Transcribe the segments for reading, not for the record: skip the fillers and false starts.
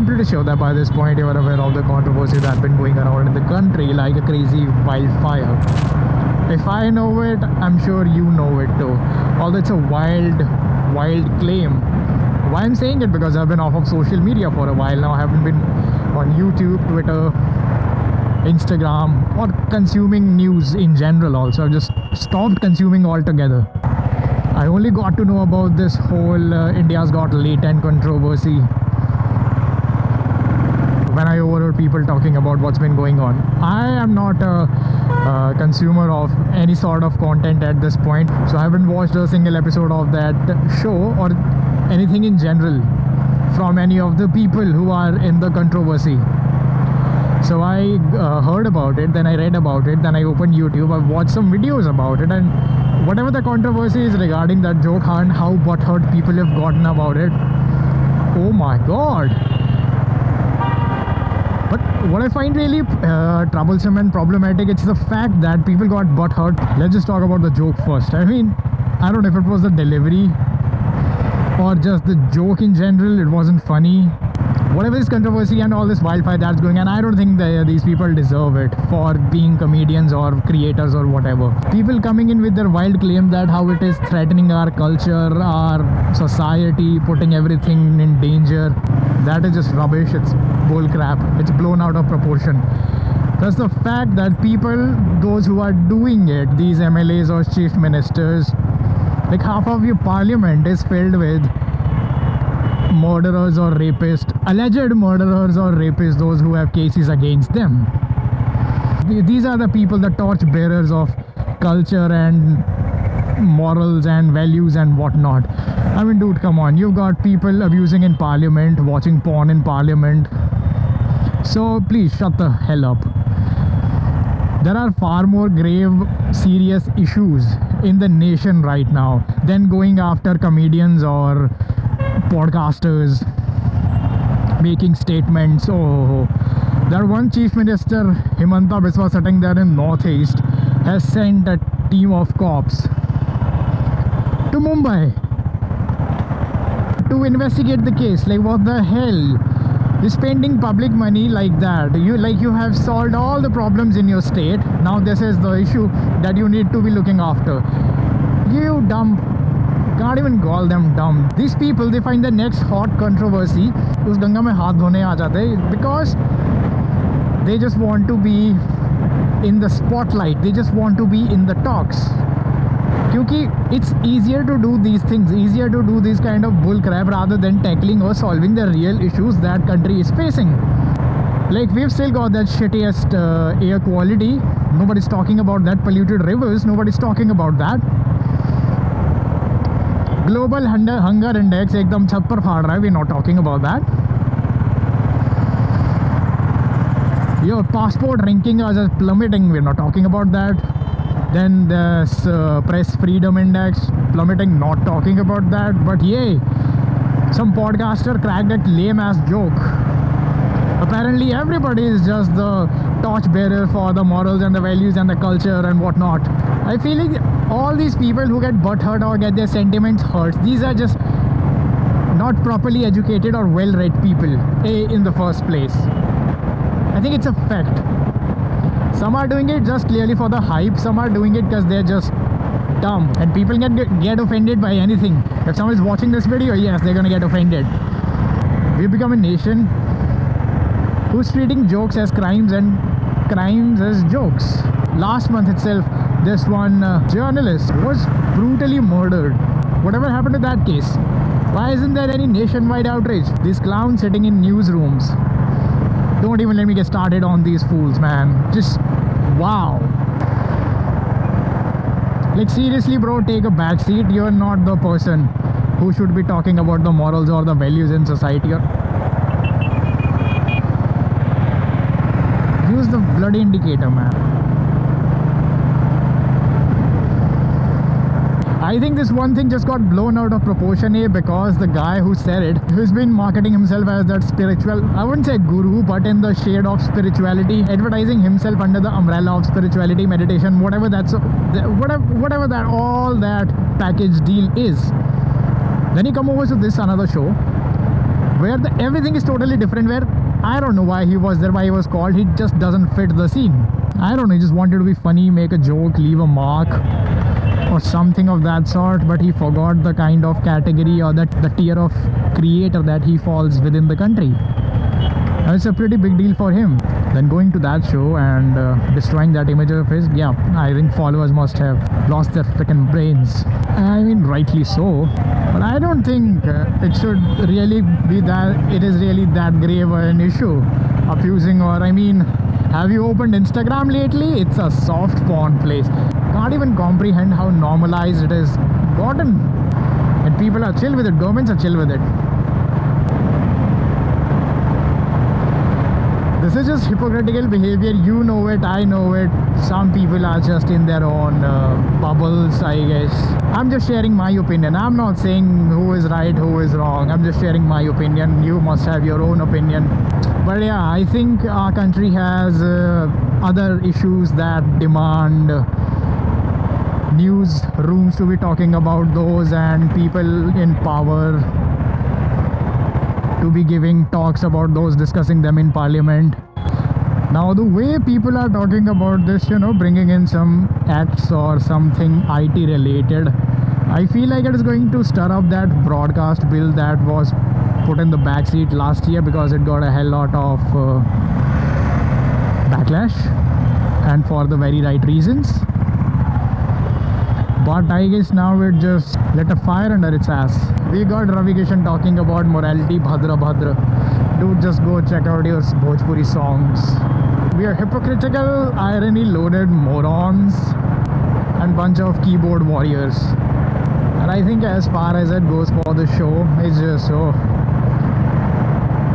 I'm pretty sure that by this point you are aware of the controversy that's been going around in the country like a crazy wildfire. If I know it, I'm sure you know it too. Although it's a wild claim. Why I'm saying it? Because I've been off of social media for a while now. I haven't been on YouTube, Twitter, Instagram, or consuming news in general also. I've just stopped consuming altogether. I only got to know about this whole India's Got Latent controversy when I overheard people talking about what's been going on. I am not a consumer of any sort of content at this point, so I haven't watched a single episode of that show or anything in general from any of the people who are in the controversy. So I heard about it, then I read about it, then I opened YouTube, I watched some videos about it, and whatever the controversy is regarding that joke and how butthurt people have gotten about it, oh my god. But what I find really troublesome and problematic, it's the fact that people got butthurt. Let's just talk about the joke first. I mean, I don't know if it was the delivery or just the joke in general, it wasn't funny. Whatever this controversy and all this wildfire that's going on, I don't think these people deserve it for being comedians or creators or whatever. People coming in with their wild claim that how it is threatening our culture, our society, putting everything in danger. That is just rubbish. It's bull crap. It's blown out of proportion. Plus the fact that people, those who are doing it, these MLAs or chief ministers, like half of your parliament is filled with murderers or rapists, alleged murderers or rapists, those who have cases against them. These are the people, the torch bearers of culture and morals and values and whatnot. I mean, dude, come on. You've got people abusing in parliament, watching porn in parliament. So please shut the hell up. There are far more grave, serious issues in the nation right now than going after comedians or podcasters making statements. Oh, that one chief minister, Himanta Biswa, sitting there in Northeast, has sent a team of cops to Mumbai to investigate the case. Like, what the hell? You're spending public money like that. You have solved all the problems in your state. Now this is the issue that you need to be looking after. You dumb. Can't even call them dumb. These people, they find the next hot controversy उस गंगा में हाथ धोने आ जाते हैं because they just want to be in the spotlight. They just want to be in the talks. Because it's easier to do these things, easier to do this kind of bull crap rather than tackling or solving the real issues that country is facing. Like, we've still got that shittiest air quality. Nobody's talking about that. Polluted rivers, nobody's talking about that. Global hunger index ekdam chhat par phad raha hai. We're not talking about that. Your passport ranking is just plummeting. We're not talking about that. Then this press freedom index plummeting. Not talking about that. But yay, some podcaster cracked that lame ass joke. Apparently everybody is just the torch bearer for the morals and the values and the culture and whatnot. I feel like all these people who get butthurt or get their sentiments hurt, these are just not properly educated or well-read people in the first place. I think it's a fact. Some are doing it just clearly for the hype. Some are doing it because they're just dumb. And people can get offended by anything. If someone is watching this video, yes, they're gonna get offended. We've become a nation who's treating jokes as crimes and crimes as jokes. Last month itself, this one journalist was brutally murdered. Whatever happened to that case? Why isn't there any nationwide outrage? These clowns sitting in newsrooms. Don't even let me get started on these fools, man. Just wow. Like, seriously, bro, take a back seat. You're not the person who should be talking about the morals or the values in society. Use the bloody indicator, man. I think this one thing just got blown out of proportion here because the guy who said it, who's been marketing himself as that spiritual, I wouldn't say guru, but in the shade of spirituality, advertising himself under the umbrella of spirituality, meditation, whatever that's, whatever that, all that package deal is. Then he come over to this another show where everything is totally different, where I don't know why he was there, why he was called. He just doesn't fit the scene. I don't know, he just wanted to be funny, make a joke, leave a mark or something of that sort, but he forgot the kind of category or the tier of creator that he falls within the country. It's a pretty big deal for him. Then going to that show and destroying that image of his, yeah, I think followers must have lost their freaking brains. I mean, rightly so. But I don't think it should really be that, it is really that grave an issue. Abusing, or I mean, have you opened Instagram lately? It's a soft porn place. Can't even comprehend how normalized it is gotten. And people are chill with it, governments are chill with it. This is just hypocritical behavior. You know it, I know it. Some people are just in their own bubbles, I guess. I'm just sharing my opinion. I'm not saying who is right, who is wrong. I'm just sharing my opinion. You must have your own opinion. But yeah, I think our country has other issues that demand news rooms to be talking about those, and people in power to be giving talks about those, discussing them in parliament. Now the way people are talking about this, you know, bringing in some acts or something IT related, I feel like it is going to stir up that broadcast bill that was put in the backseat last year, because it got a hell lot of backlash, and for the very right reasons. But I guess now it just lit a fire under its ass. We got Ravi Kishan talking about morality, Bhadra Bhadra. Dude, just go check out your Bhojpuri songs. We are hypocritical, irony-loaded morons and bunch of keyboard warriors. And I think as far as it goes for the show, it's just so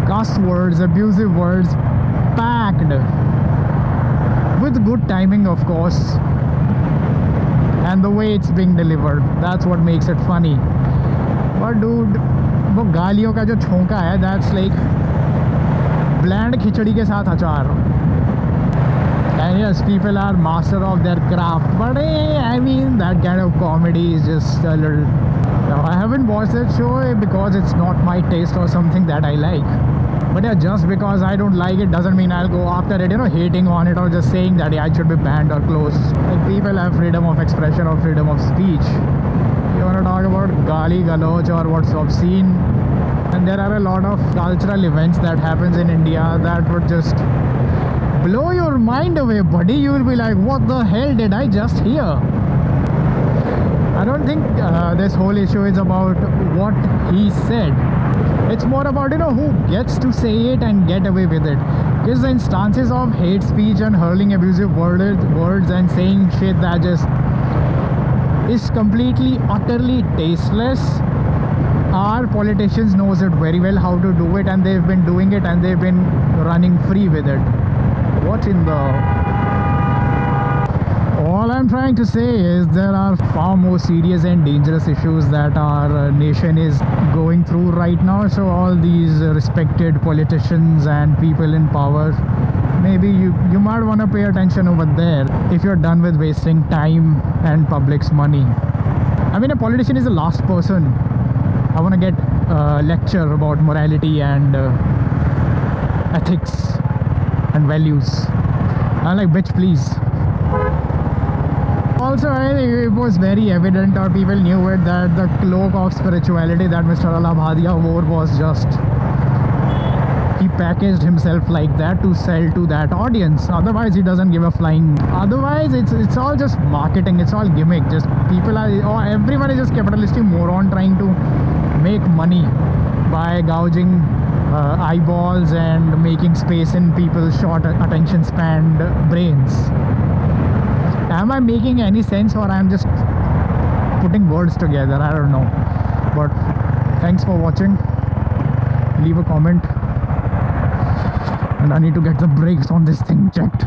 cuss words, abusive words, packed with good timing, of course. And the way it's being delivered, that's what makes it funny. But dude, वो गालियों का जो छोंका है, that's like bland खिचड़ी के साथ अचार. And yes, people are master of their craft, but I mean, that kind of comedy is just a little... I haven't watched that show because it's not my taste or something that I like. But yeah, just because I don't like it doesn't mean I'll go after it, you know, hating on it or just saying that yeah, it should be banned or closed. Like, people have freedom of expression or freedom of speech. You want to talk about gali galoch or what's obscene, and there are a lot of cultural events that happens in India that would just blow your mind away, buddy. You will be like, what the hell did I just hear? I don't think this whole issue is about what he said. It's more about, you know, who gets to say it and get away with it. Because the instances of hate speech and hurling abusive words and saying shit that just is completely, utterly tasteless. Our politicians knows it very well how to do it, and they've been doing it, and they've been running free with it. What in the... All I'm trying to say is there are far more serious and dangerous issues that our nation is going through right now. So all these respected politicians and people in power, maybe you might want to pay attention over there if you're done with wasting time and public's money. I mean, a politician is the last person I want to get a lecture about morality and ethics and values. I'm like, bitch, please. Also, it was very evident, or people knew it, that the cloak of spirituality that Mr. Alabhadia wore was just... he packaged himself like that to sell to that audience. Otherwise, he doesn't give a flying... Otherwise, it's all just marketing. It's all gimmick. Just people are... Oh, everyone is just capitalistic moron trying to make money by gouging eyeballs and making space in people's short attention span brains. Am I making any sense, or I'm just putting words together? I don't know. But thanks for watching. Leave a comment. And I need to get the brakes on this thing checked.